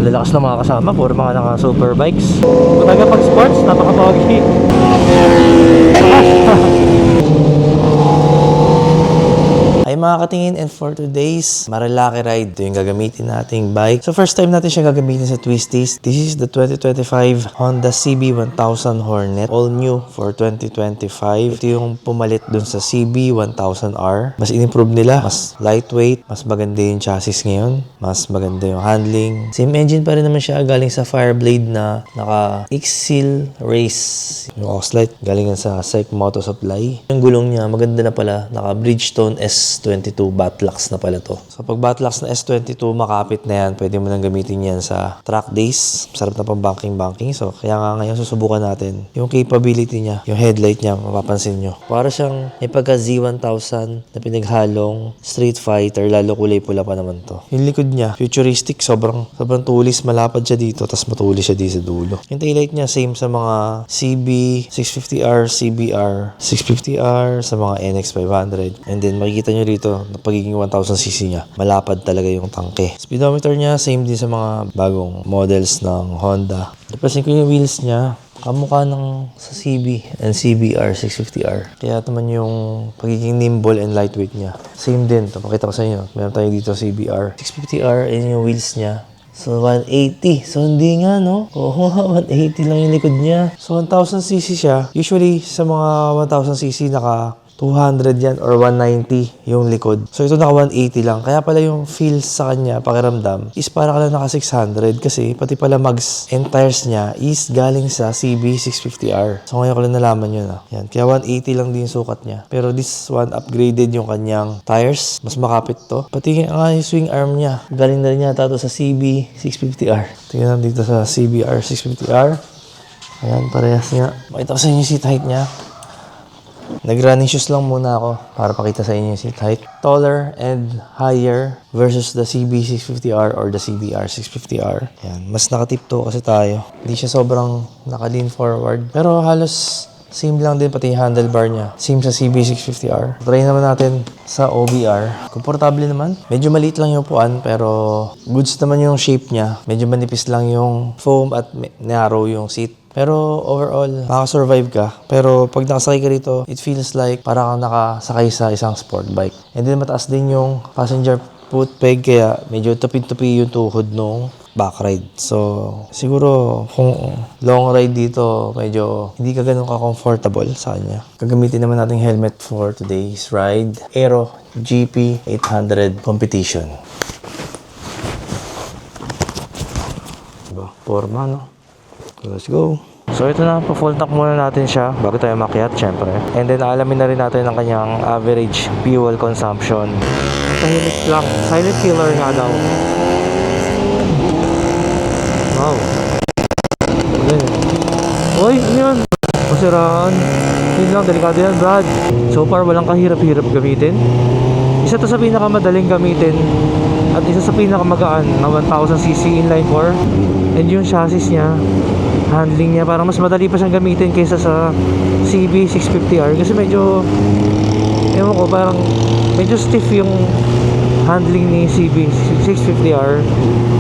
Lalakas ng mga kasama, puro mga naka-super bikes. Kung taga pag-sports, napaka-pogi. Ay mga katingin, and for today's Marilaki ride, ito yung gagamitin nating bike. So first time natin siya gagamitin sa Twisties. This is the 2025 Honda CB1000 Hornet. All new for 2025. Ito yung pumalit dun sa CB1000R. Mas in-improve nila. Mas lightweight. Mas maganda yung chassis ngayon. Mas maganda yung handling. Same engine pa rin naman siya. Galing sa Fireblade na naka X-Seal Race. Yung Oxlite. Galing sa Psych Moto Supply. Yung gulong niya, maganda na pala. Naka Bridgestone S22 Batlux na pala to. So pag Batlux na S22, makapit na yan. Pwede mo nang gamitin yan sa track days. Sarap na pang banking. So kaya nga ngayon susubukan natin yung capability niya. Yung headlight niya, mapapansin nyo. Para siyang may pagka Z1000 na pinaghalong Street Fighter. Lalo kulay pula pa naman to. Yung likod niya, futuristic. Sobrang tulis. Malapad siya dito. Tapos matulis siya dito sa dulo. Yung taillight niya, same sa mga CB650R, CBR 650R, sa mga NX500. And then makikita nyo rito na pagiging 1000cc niya. Malapad talaga yung tangke. Speedometer niya, same din sa mga bagong models ng Honda. Napansin ko yung wheels niya, kamukha ng sa CB and CBR 650R. Kaya naman yung pagiging nimble and lightweight niya. Same din. Ito, pakita ko sa inyo. Meron tayo dito CBR 650R and yung wheels niya. So, 180. So, hindi nga, no? Oo, 180 lang yung likod niya. So, 1000cc siya. Usually, sa mga 1000cc, naka 200 yan or 190 yung likod. So, ito naka 180 lang. Kaya pala yung feel sa kanya, pakiramdam, is para ka lang naka 600 kasi pati pala mags and tires niya is galing sa CB650R. So, ngayon ko lang nalaman yun. Yan. Kaya 180 lang din yung sukat niya. Pero this one, upgraded yung kanyang tires. Mas makapit to. Pati nga yung swing arm niya. Galing na rin yata to sa CB650R. Tingnan dito sa CBR650R. Ayan, parehas niya. Makita ko sa inyo yung seat height niya. Nag-running shoes lang muna ako para pakita sa inyo yung seat height. Taller and higher versus the CB650R or the CBR650R. Yan. Mas nakatipto kasi tayo. Hindi siya sobrang naka-lean forward. Pero halos same lang din pati yung handlebar niya. Same sa CB650R. Try naman natin sa OBR. Komportable naman. Medyo maliit lang yung upuan pero goods naman yung shape niya. Medyo manipis lang yung foam at narrow yung seat. Pero overall, makaka-survive ka. Pero pag nakasakay ka rito, it feels like para kang nakasakay sa isang sport bike. And then mataas din yung passenger foot peg kaya medyo tupi-tupi yung tuhod nung back ride. So, siguro kung long ride dito, medyo hindi ka ganun ka-comfortable sa kanya. Gagamitin naman natin helmet for today's ride. Aero GP 800 competition. Diba? Forma, no? Let's go. So ito na, pa-full tank muna natin siya bago tayo makiat, syempre. And then alamin na rin natin ang kanyang average fuel consumption. Tahimik lang. Silent killer nga daw. Wow. Uy, ano yun? Masiraan. Yun lang, delikado yan, Brad. So far, walang kahirap-hirap gamitin. Isa to sa pinakamadaling gamitin at isa sa pinakamagaan na 1000cc inline 4. And yung chassis niya, handling niya, parang mas madali pa siyang gamitin kaysa sa CB650R kasi medyo, ewan ko, parang medyo stiff yung handling ni CB650R.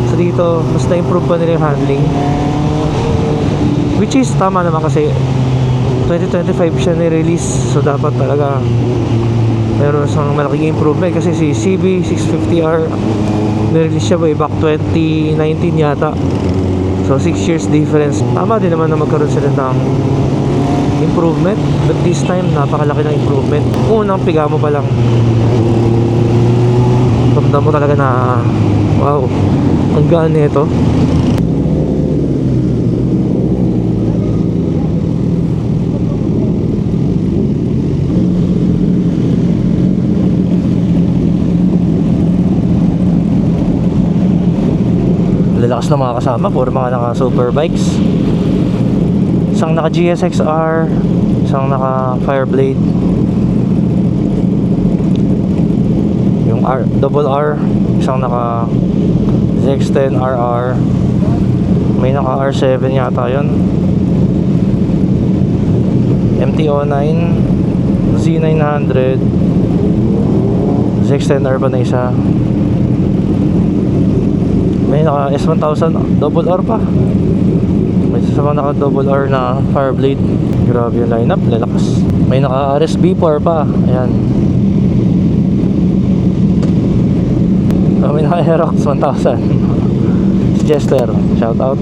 So dito, mas na-improve pa nila yung handling, which is tama naman kasi 2025 siya ni-release, so dapat talaga meron isang malaking improvement kasi si CB650R ni-release siya way back 2019 yata. So 6 years difference. Tama din naman na magkaroon sila ng improvement, but this time napakalaki ng improvement. Unang piga mo pa lang, ramdam mo talaga na wow, ang gaan nito. Lalakas ng mga kasama, puro mga naka super bikes. Isang naka GSXR, isang naka Fireblade, yung double R, isang naka ZX10 RR, may naka R7 yata yun, MT-09, Z900, ZX10R pa na isa. May naka S1000 double R pa. May sasama naka double R na Fireblade. Grabe yung lineup, lalakas. May naka RSB4 pa. Ayan. May naka Aerox 1000. Si Jester, shout out.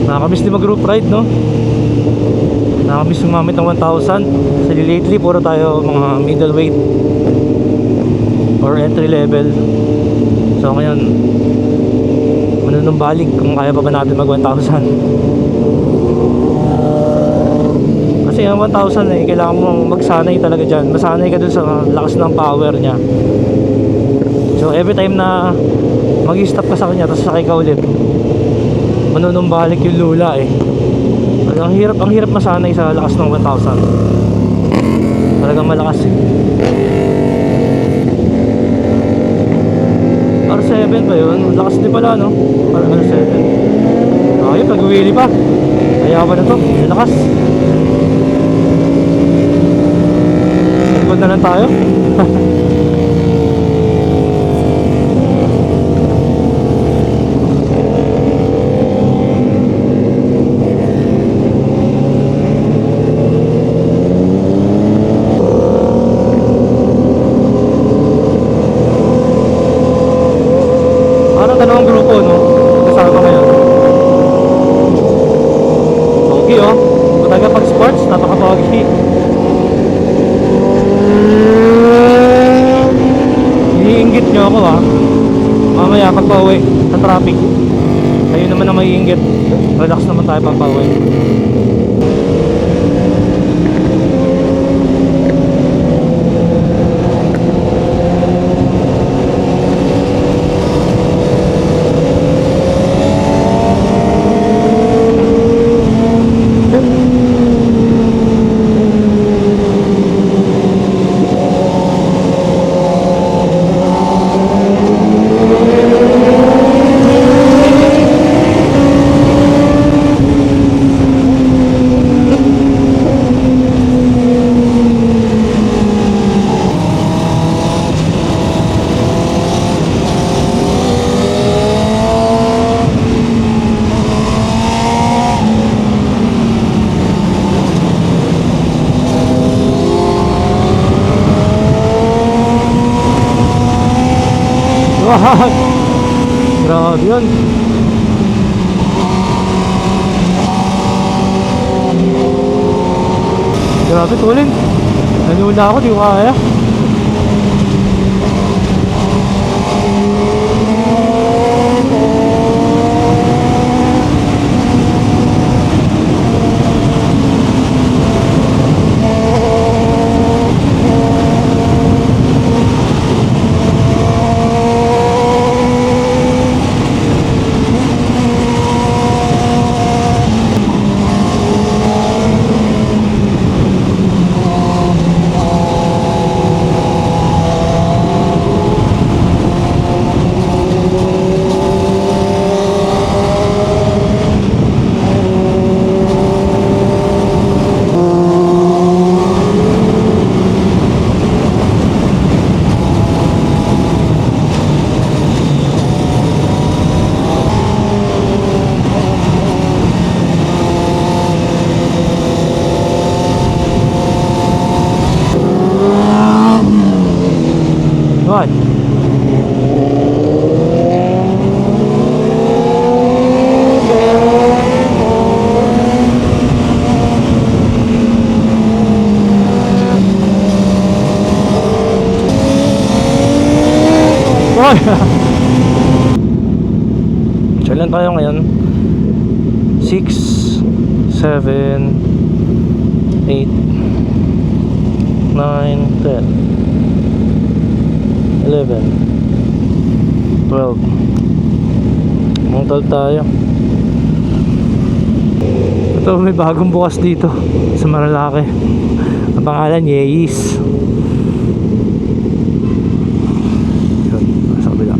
Nakakamiss din mag-group ride, no? Nakakamiss sumamit ng 1,000. Kasi lately, puro tayo mga middleweight or entry level. So ngayon, manunumbalik kung kaya pa ba natin mag 1,000. Kasi yung 1,000 eh, kailangan mong magsanay talaga dyan. Masanay ka dun sa lakas ng power nya. So every time na mag-stop ka sa kanya, tapos sakay ka ulit, manunumbalik yung lula eh. Ang hirap masanay sa lakas ng 1,000. Talagang malakas eh. R7 ba yun? Lakas din pala, no? R7. Ayun, pag-wheelie pa. Ayawan na to, lakas. Likod na lang tayo. Dalawang grupo, no? Kasama ngayon. Okay, oh. Talaga pag sports, napaka-pogi. Iniinggit nyo ako, ah. Mamaya pag pauwi sa traffic, kayo naman ang maiinggit. Relax naman tayo pag pauwi. Grabe yun. Grabe, tulin. Nanuna ako, di ko kaya. What? Chillan tayo ngayon. 6, 7, 8, 9, 9, 10, 11, 12. Mga 12 tayo. Ito, may bagong bukas dito sa Marilake. Ang pangalan, Yeis. Yun, sa kabila.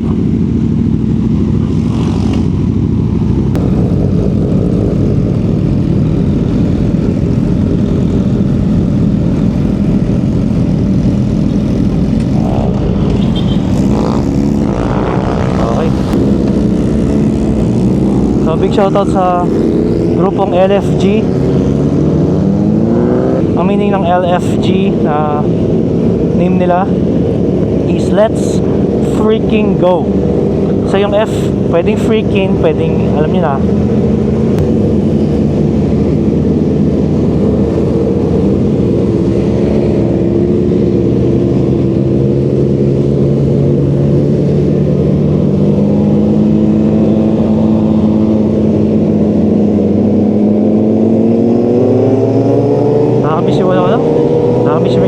So big shoutout sa grupong LFG. Ang meaning ng LFG na name nila is Let's Freaking Go. So yung F, pwedeng freaking, pwedeng, alam niyo na.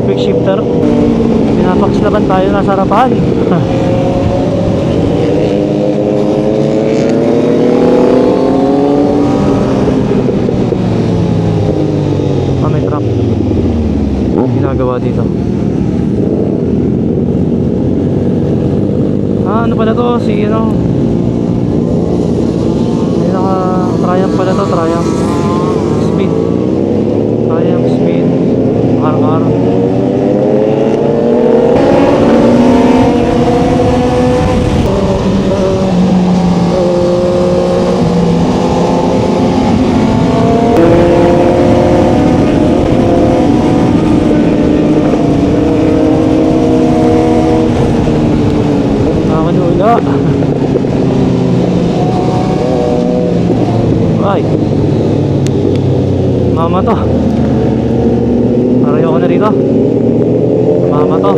Quick shifter, pinapakislaban tayo nasa harapan. May truck ginagawa dito. Ano pala to? Si ano, may naka Triumph pala to. Triumph Speed, Triumph Speed RR. Nakakanula. Ay, mama to. Parayo ko na rito. Mama to.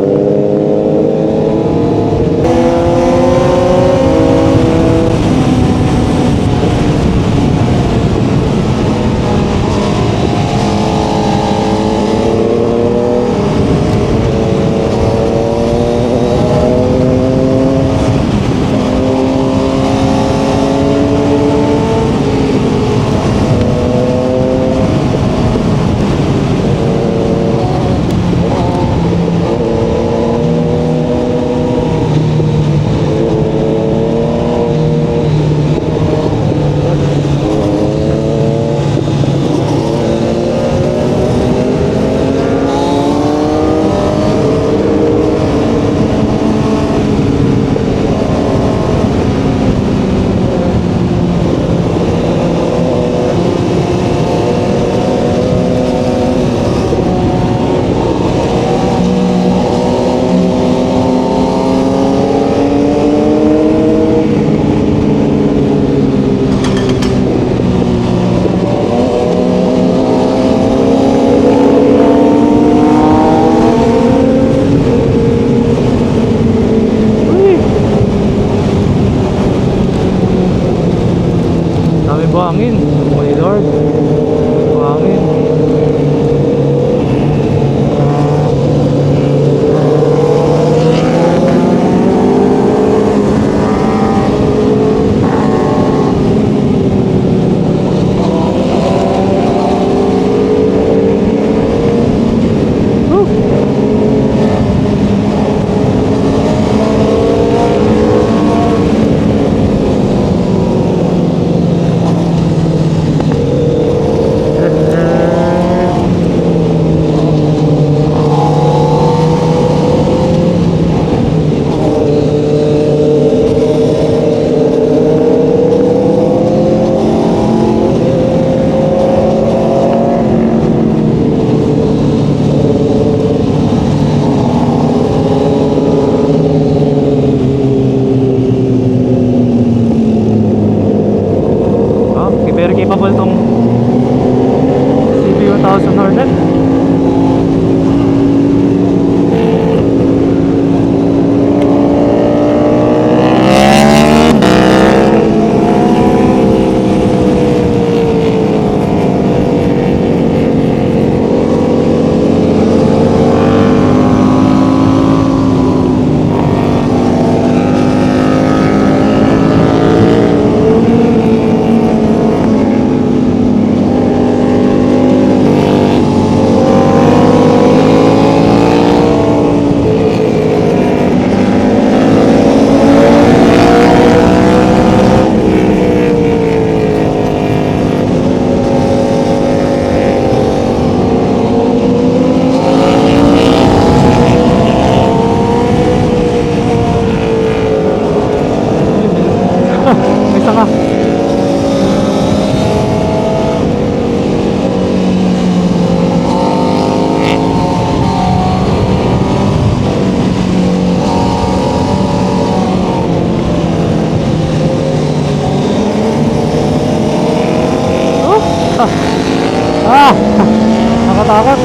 Nakatakot.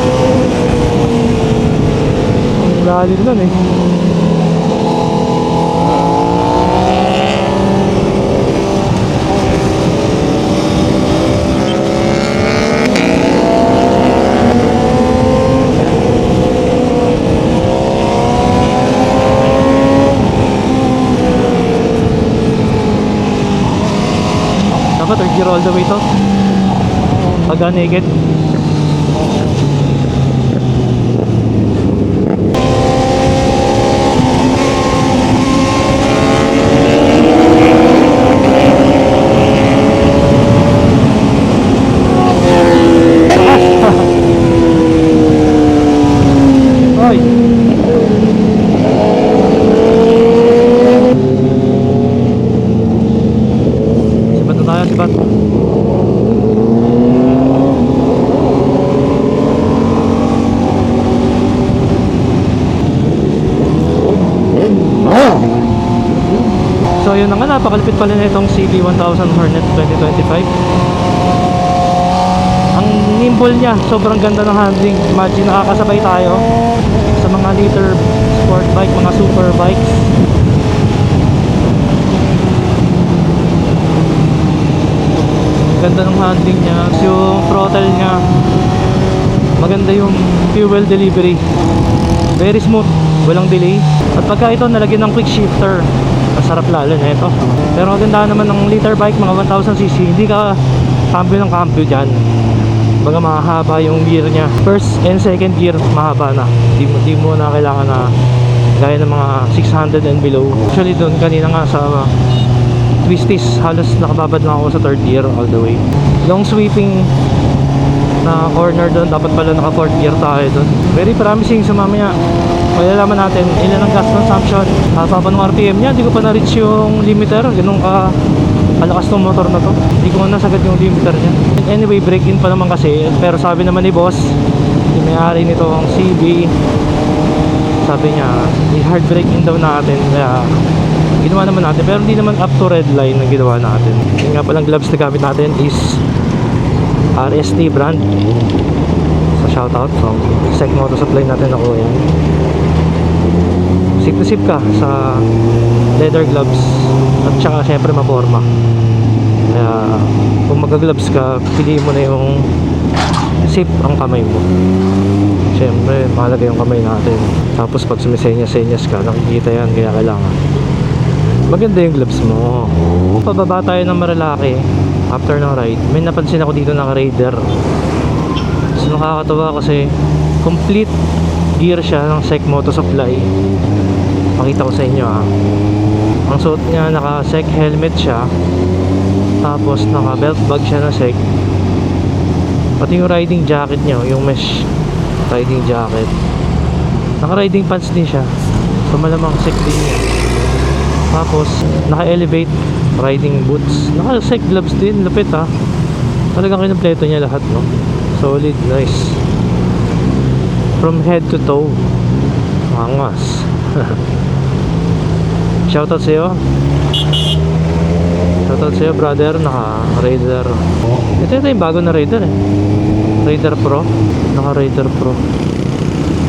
Ang lalim nun eh. Dapat third gear all the way to. Pagka naked. Oy. Sibat na tayo, sibat. So yun na nga, napakalapit pala na itong CB1000 Hornet 2025. Ang nimble niya, sobrang ganda ng handling. Imagine nakakasabay tayo sa mga liter sport bike, mga super bikes. Ganda ng handling niya. Yung throttle niya, maganda yung fuel delivery. Very smooth, walang delay. At pagka ito nalagyan ng quick shifter, masarap lalo na ito. Pero maganda naman ng liter bike, mga 1000cc, hindi ka cambio ng cambio dyan. Baga mahaba yung gear niya. First and second gear mahaba na. Di mo na kailangan na gaya ng mga 600 and below. Actually doon kanina nga sa twisties, halos nakababad na ako sa third gear all the way. Long sweeping na corner doon, dapat pala naka fourth gear tayo doon. Very promising. So mamaya malalaman natin ilan ang gas consumption, haba ng RPM niya. Hindi ko pa na-reach yung limiter, ganun ka kalakas ng motor na to. Hindi ko nga nasagad yung limiter niya. Anyway, break-in pa naman kasi. Pero sabi naman ni boss, yung may-ari nito ang CB, sabi niya i-hard break-in daw natin. Kaya ginawa naman natin, pero hindi naman up to red line na ginawa natin. Yung nga palang gloves na gamit natin is RST brand. So shoutout from Sec Moto Supply natin ako yan. Sip na sip ka sa leather gloves. At saka syempre maporma. Kaya kung magka-gloves ka, piliin mo na yung sip ang kamay mo. Syempre mahalaga yung kamay natin. Tapos pag sumisenyas-senyas ka, nakikita yan, kaya kailangan maganda yung gloves mo. Pababa tayo ng Marilaki after ng ride. May napansin ako dito na Raider. So nakakatawa kasi complete gear siya ng Sec Moto Supply. Pakita ko sa inyo ha. Ang suot niya, naka Sec helmet siya, tapos naka belt bag siya ng Sec. Pati yung riding jacket niya, yung mesh riding jacket, naka riding pants din siya. So malamang Sec din niya. Tapos naka elevate riding boots, naka Sec gloves din. Lupit ha. Talagang kinumpleto niya lahat, no? Solid, nice. From head to toe, angas. Shoutout sa'yo. Shoutout sa'yo brother. Naka Raider. Ito yung bago na Raider eh. Raider Pro. Naka Raider Pro.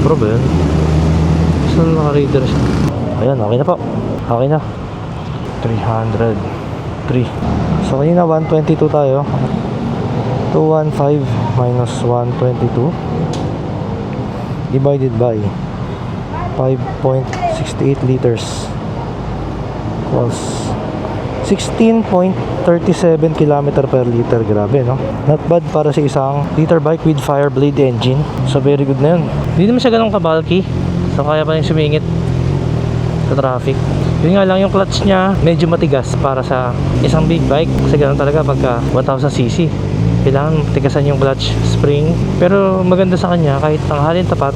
Pro ba yun? Gusto na naka Raider siya. Ayan, okay na po. Okay na. 303. So kanina 122 tayo. 215 minus 122 divided by 5.68 liters equals 16.37 km per liter. Grabe, no? Not bad para sa isang liter bike with Fireblade engine. So very good na yun. Hindi naman siya ganun kabalki, so kaya pa rin sumingit sa traffic. Yun nga lang, yung clutch niya medyo matigas para sa isang big bike. Kasi ganun talaga pagka 1000cc, kailangan tigasan yung clutch spring. Pero maganda sa kanya, kahit tanghalin tapat,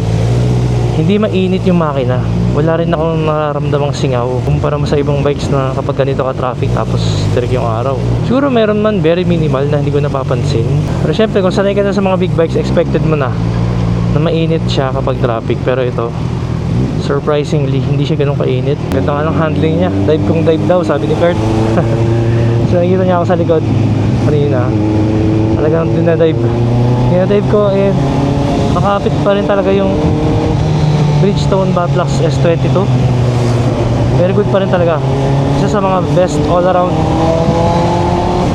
hindi mainit yung makina. Wala rin akong nararamdamang singaw kumpara mo sa ibang bikes na kapag ganito ka traffic tapos strict yung araw. Siguro meron man, very minimal na hindi ko napapansin. Pero syempre kung sanay ka na sa mga big bikes, expected mo na mainit siya kapag traffic. Pero ito, surprisingly, hindi siya ganun kainit. Ganda nga ng handling niya. Dive kung dive daw, sabi ni Kurt. So nakikita niya ako sa likod kanina. Talagang dinadive ko, and makapit pa rin talaga yung Bridgestone Battlax S22. Very good pa rin talaga. Isa sa mga best all around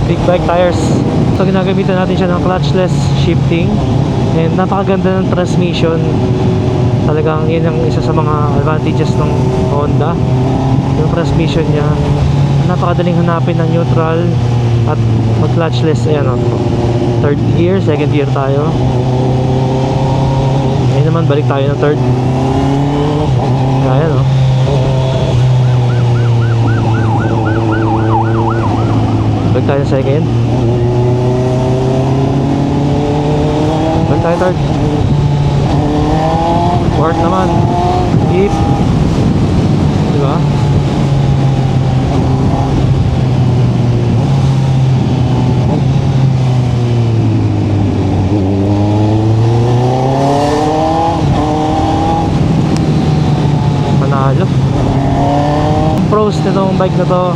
big bike tires. So ginagamitan natin siya ng clutchless shifting, and napakaganda ng transmission. Talagang yun ang isa sa mga advantages ng Honda, yung transmission niya. Napakadaling hanapin ng neutral at mag clutchless. Ayan o, third gear, second gear tayo. Ngayon naman balik tayo ng third. Ayan o, balik tayo ng second. Balik tayo third. Fourth naman, deep, diba? Manalo. Pros nitong bike na to,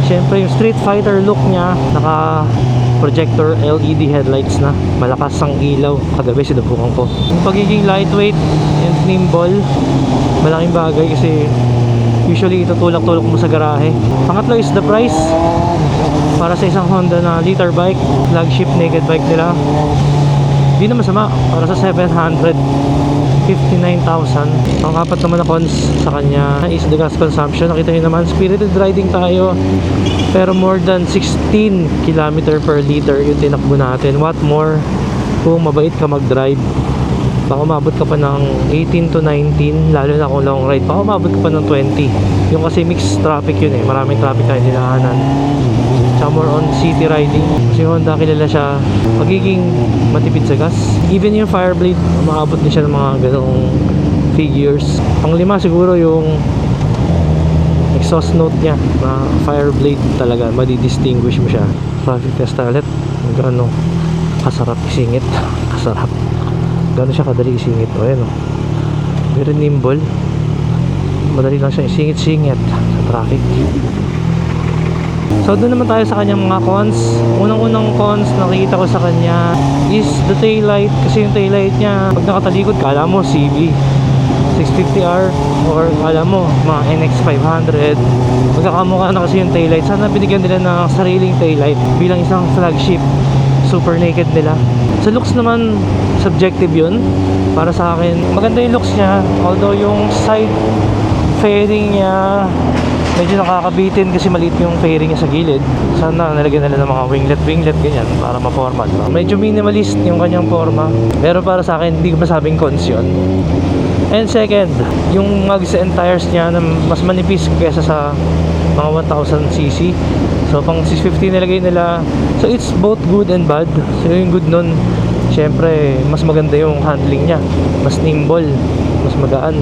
syempre yung Street Fighter look niya, naka projector LED headlights na, malakas ang ilaw. Kagabi sinubukan ko yung pagiging lightweight and nimble, malaking bagay kasi usually itutulak-tulak mo sa garahe. Pangatlo is the price. Para sa isang Honda na liter bike, flagship naked bike nila, di na masama. Para sa 759,000. Ang apat naman na cons sa kanya is the gas consumption. Nakita nyo naman, spirited riding tayo, pero more than 16 km per liter yung tinakbo natin. What more kung mabait ka mag-drive? Baka umabot ka pa ng 18 to 19, lalo na kung long ride, baka umabot ka pa ng 20. Yung kasi mixed traffic yun eh, maraming traffic tayo dinaanan. Tsaka more on city riding. Kasi Honda, kilala siya magiging matipid sa gas. Even yung Fireblade, umabot din siya ng mga ganong figures. Panglima siguro yung exhaust note niya na Fireblade, talaga madidistinguish mo siya. Traffic test ulit, gano'ng kasarap isingit. Kasarap, gano'n siya kadali isingit. O ayan o, very nimble, madali lang siya isingit-singit sa traffic. So doon naman tayo sa kanyang mga cons. Unang-unang cons nakikita ko sa kanya is the taillight. Kasi yung taillight niya, pag nakatalikod, kala mo CB 650R or kala mo mga NX 500. Magkakamukha na kasi yung taillight. Sana binigyan nila ng sariling taillight bilang isang flagship super naked nila. Sa looks naman, subjective yun. Para sa akin, maganda yung looks niya. Although yung side fairing niya medyo nakakabitin kasi maliit yung fairing niya sa gilid. Sana nalagyan nila ng mga winglet ganyan para ma-formal. Medyo minimalist yung kanyang forma, pero para sa akin hindi ko masabing cons yun. And second, yung mags and tires niya na mas manipis kaysa sa mga 1000cc. So pang 650 nilagay nila. So it's both good and bad. So yung good nun, syempre mas maganda yung handling niya, mas nimble, mas magaan,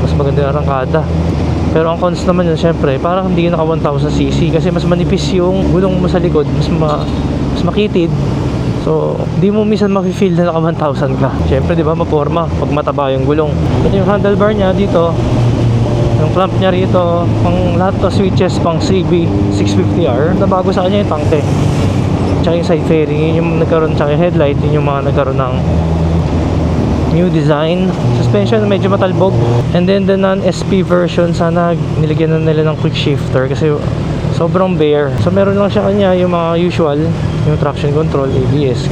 mas maganda yung arangkada. Pero ang cons naman yun, syempre parang hindi naka 1000cc kasi mas manipis yung gulong mo sa likod, mas makitid. So di mo minsan mafe-feel na naka 1000 ka. Syempre di ba, maporma pag mataba yung gulong. Ito yung handlebar niya dito, yung clamp niya rito, pang lahat to switches pang CB 650R. Nabago sa kanya yung tangke, tsaka yung side fairing, yun yung nagkaroon, tsaka yung headlight, yun yung mga nagkaroon ng new design. Suspension medyo matalbog. And then the non-SP version, sana nilagyan na nila ng quick shifter kasi sobrang bare. So meron lang siya kanya yung mga usual, yung traction control, ABS,